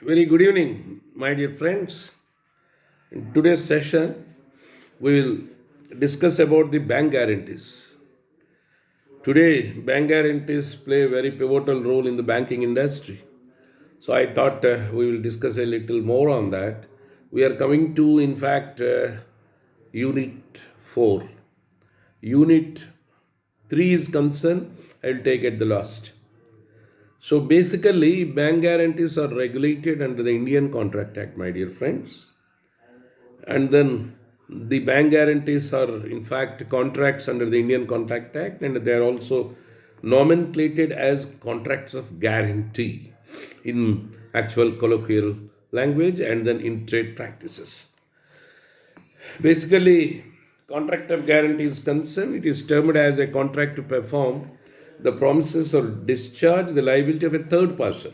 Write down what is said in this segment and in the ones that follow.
Very good evening, my dear friends. In today's session, we will discuss about the bank guarantees. Today, bank guarantees play a very pivotal role in the banking industry. So I thought we will discuss a little more on that. We are coming to, in fact, Unit 4. Unit 3 is concerned, I will take at the last. So basically, bank guarantees are regulated under the Indian Contract Act, my dear friends. And then the bank guarantees are, in fact, contracts under the Indian Contract Act, and they are also nomenclated as contracts of guarantee in actual colloquial language and then in trade practices. Basically, contract of guarantee is concerned, it is termed as a contract to perform the promises or discharge the liability of a third person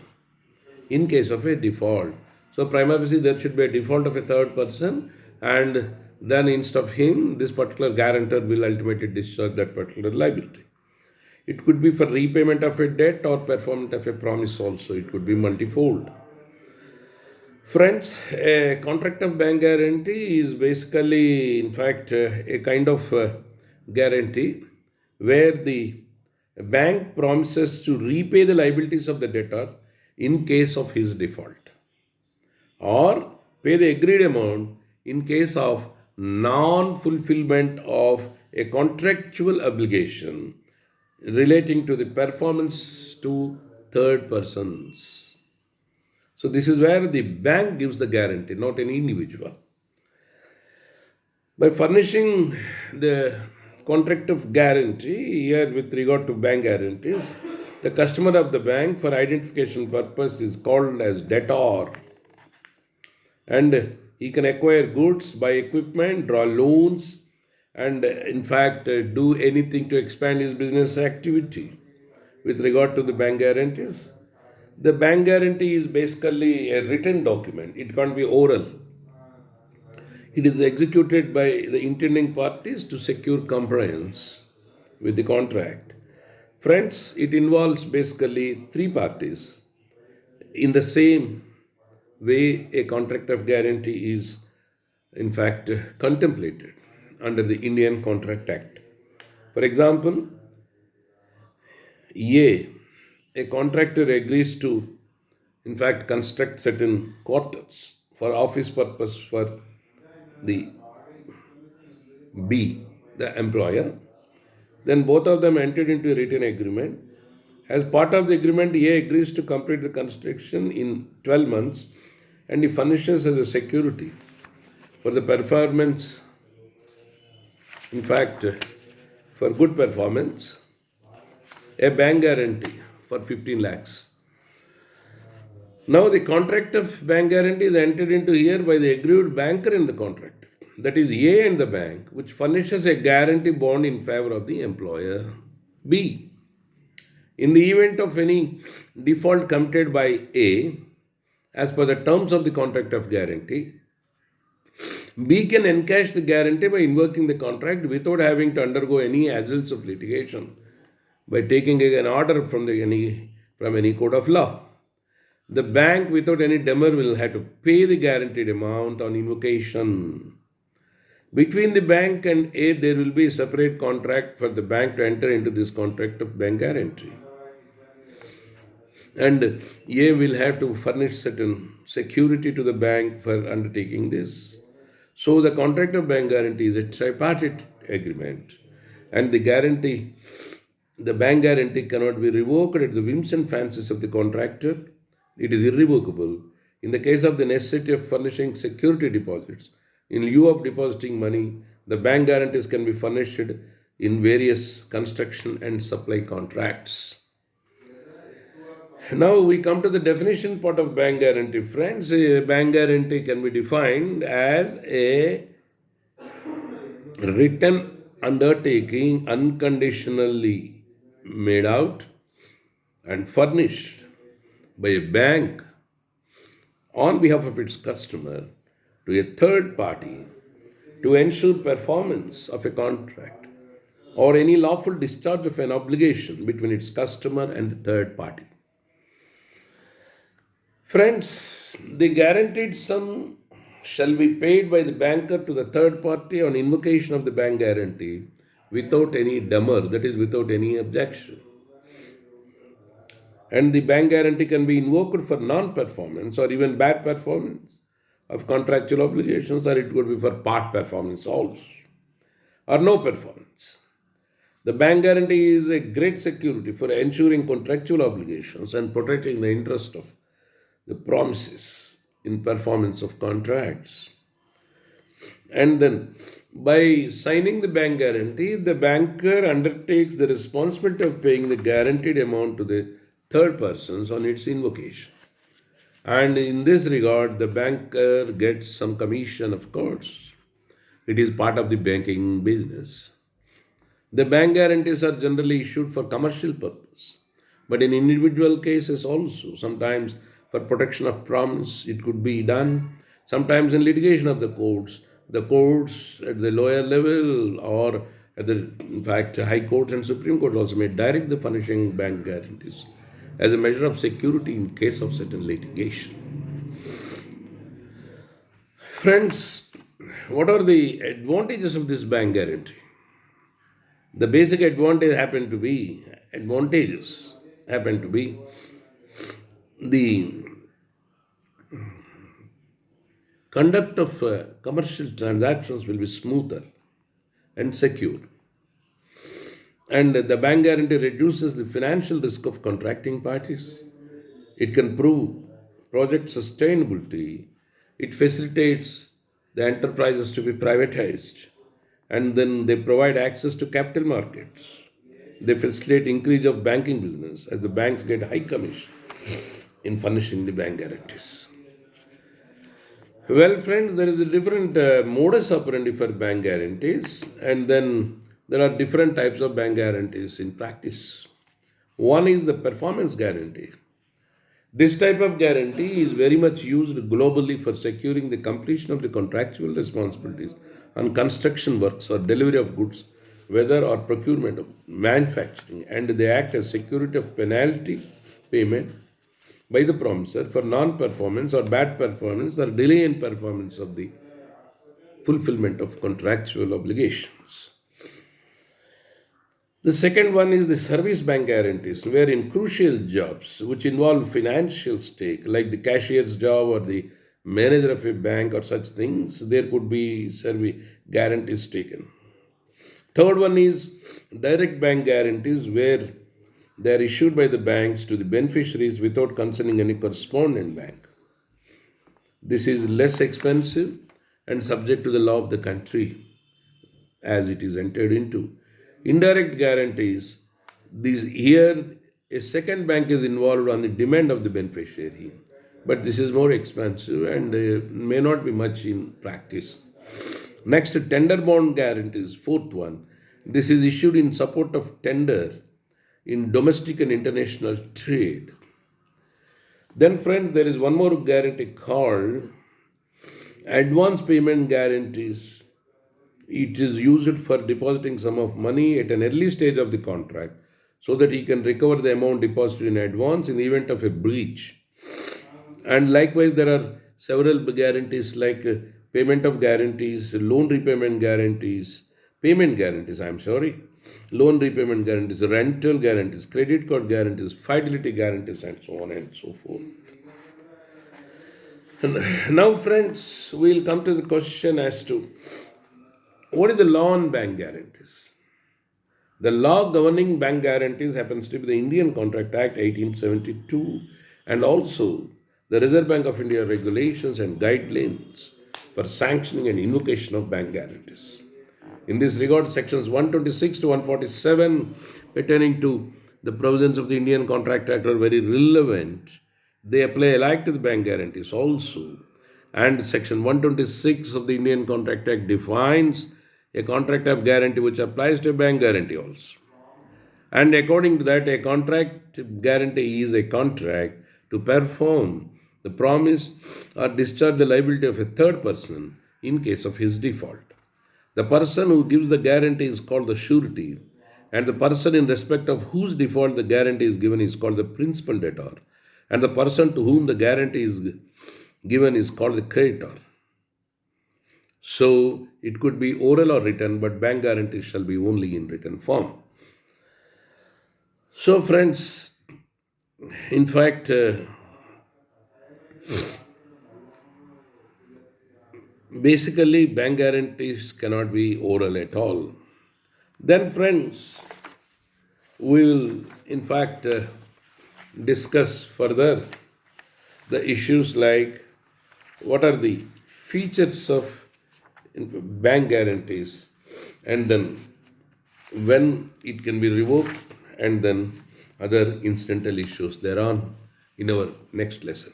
in case of a default. So, prima facie, there should be a default of a third person, and then instead of him, this particular guarantor will ultimately discharge that particular liability. It could be for repayment of a debt or performance of a promise, also, it could be multifold. Friends, a contract of bank guarantee is basically, in fact, a kind of guarantee where the bank promises to repay the liabilities of the debtor in case of his default, or pay the agreed amount in case of non fulfillment of a contractual obligation relating to the performance to third persons. So, this is where the bank gives the guarantee, not any individual. By furnishing the contract of guarantee, here with regard to bank guarantees, the customer of the bank for identification purpose is called as debtor, and he can acquire goods, buy equipment, draw loans, and in fact do anything to expand his business activity. With regard to the bank guarantees, the bank guarantee is basically a written document, it can't be oral. It is executed by the intending parties to secure compliance with the contract. Friends, it involves basically three parties. In the same way, a contract of guarantee is, in fact, contemplated under the Indian Contract Act. For example, a contractor agrees to, in fact, construct certain quarters for office purpose for the B, the employer. Then both of them entered into a written agreement. As part of the agreement, A agrees to complete the construction in 12 months and he furnishes as a security for the performance, in fact, for good performance, a bank guarantee for 15 lakhs. Now, the contract of bank guarantee is entered into here by the aggrieved banker in the contract. That is A and the bank, which furnishes a guarantee bond in favor of the employer B. In the event of any default committed by A, as per the terms of the contract of guarantee, B can encash the guarantee by invoking the contract without having to undergo any hassles of litigation by taking an order from any court of law. The bank, without any demur, will have to pay the guaranteed amount on invocation. Between the bank and A, there will be a separate contract for the bank to enter into this contract of bank guarantee. And A will have to furnish certain security to the bank for undertaking this. So the contract of bank guarantee is a tripartite agreement, and the bank guarantee cannot be revoked at the whims and fancies of the contractor. It is irrevocable in the case of the necessity of furnishing security deposits. In lieu of depositing money, the bank guarantees can be furnished in various construction and supply contracts. Now we come to the definition part of bank guarantee. Friends, a bank guarantee can be defined as a written undertaking unconditionally made out and furnished by a bank on behalf of its customer to a third party to ensure performance of a contract or any lawful discharge of an obligation between its customer and the third party. Friends, The guaranteed sum shall be paid by the banker to the third party on invocation of the bank guarantee without any demur, that is, without any objection. And the bank guarantee can be invoked for non performance or even bad performance of contractual obligations, or it could be for part performance also, or no performance. The bank guarantee is a great security for ensuring contractual obligations and protecting the interest of the promises in performance of contracts. And then, by signing the bank guarantee, the banker undertakes the responsibility of paying the guaranteed amount to the third persons on its invocation. And in this regard, the banker gets some commission, of course. It is part of the banking business. The bank guarantees are generally issued for commercial purpose, but in individual cases also, sometimes for protection of promise, it could be done. Sometimes in litigation of the courts at the lower level or at the, in fact, high courts and Supreme Court also may direct the furnishing bank guarantees as a measure of security in case of certain litigation. Friends, what are the advantages of this bank guarantee? The basic advantages happen to be the conduct of commercial transactions will be smoother and secure. And the bank guarantee reduces the financial risk of contracting parties. It can prove project sustainability. It facilitates the enterprises to be privatized. And then they provide access to capital markets. They facilitate increase of banking business as the banks get high commission in furnishing the bank guarantees. Well, friends, there is a different modus operandi for bank guarantees, and then there are different types of bank guarantees in practice. One is the performance guarantee. This type of guarantee is very much used globally for securing the completion of the contractual responsibilities on construction works or delivery of goods, whether or procurement of manufacturing, and they act as security of penalty payment by the promisor for non-performance or bad performance or delay in performance of the fulfillment of contractual obligations. The second one is the service bank guarantees, where in crucial jobs which involve financial stake, like the cashier's job or the manager of a bank or such things, there could be service guarantees taken. Third one is direct bank guarantees, where they are issued by the banks to the beneficiaries without concerning any correspondent bank. This is less expensive and subject to the law of the country as it is entered into. Indirect guarantees, these here a second bank is involved on the demand of the beneficiary, but this is more expensive and may not be much in practice. Next, tender bond guarantees, fourth one. This is issued in support of tender in domestic and international trade. Then, friends, there is one more guarantee called advance payment guarantees. It is used for depositing sum of money at an early stage of the contract so that he can recover the amount deposited in advance in the event of a breach. And likewise, there are several guarantees like payment of guarantees, loan repayment guarantees, payment guarantees, I'm sorry, loan repayment guarantees, rental guarantees, credit card guarantees, fidelity guarantees, and so on and so forth. And now, friends, we'll come to the question as to what is the law on bank guarantees? The law governing bank guarantees happens to be the Indian Contract Act 1872 and also the Reserve Bank of India regulations and guidelines for sanctioning and invocation of bank guarantees. In this regard, sections 126 to 147 pertaining to the provisions of the Indian Contract Act are very relevant. They apply alike to the bank guarantees also. And section 126 of the Indian Contract Act defines a contract of guarantee which applies to a bank guarantee also. And according to that, a contract guarantee is a contract to perform the promise or discharge the liability of a third person in case of his default. The person who gives the guarantee is called the surety, and the person in respect of whose default the guarantee is given is called the principal debtor, and the person to whom the guarantee is given is called the creditor. So it could be oral or written, but bank guarantee shall be only in written form. So, friends, in fact, basically, bank guarantees cannot be oral at all. Then, friends, we will, in fact, discuss further the issues like what are the features of bank guarantees, and then when it can be revoked, and then other incidental issues thereon in our next lesson.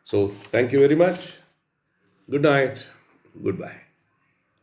So, thank you very much. Good night. Goodbye.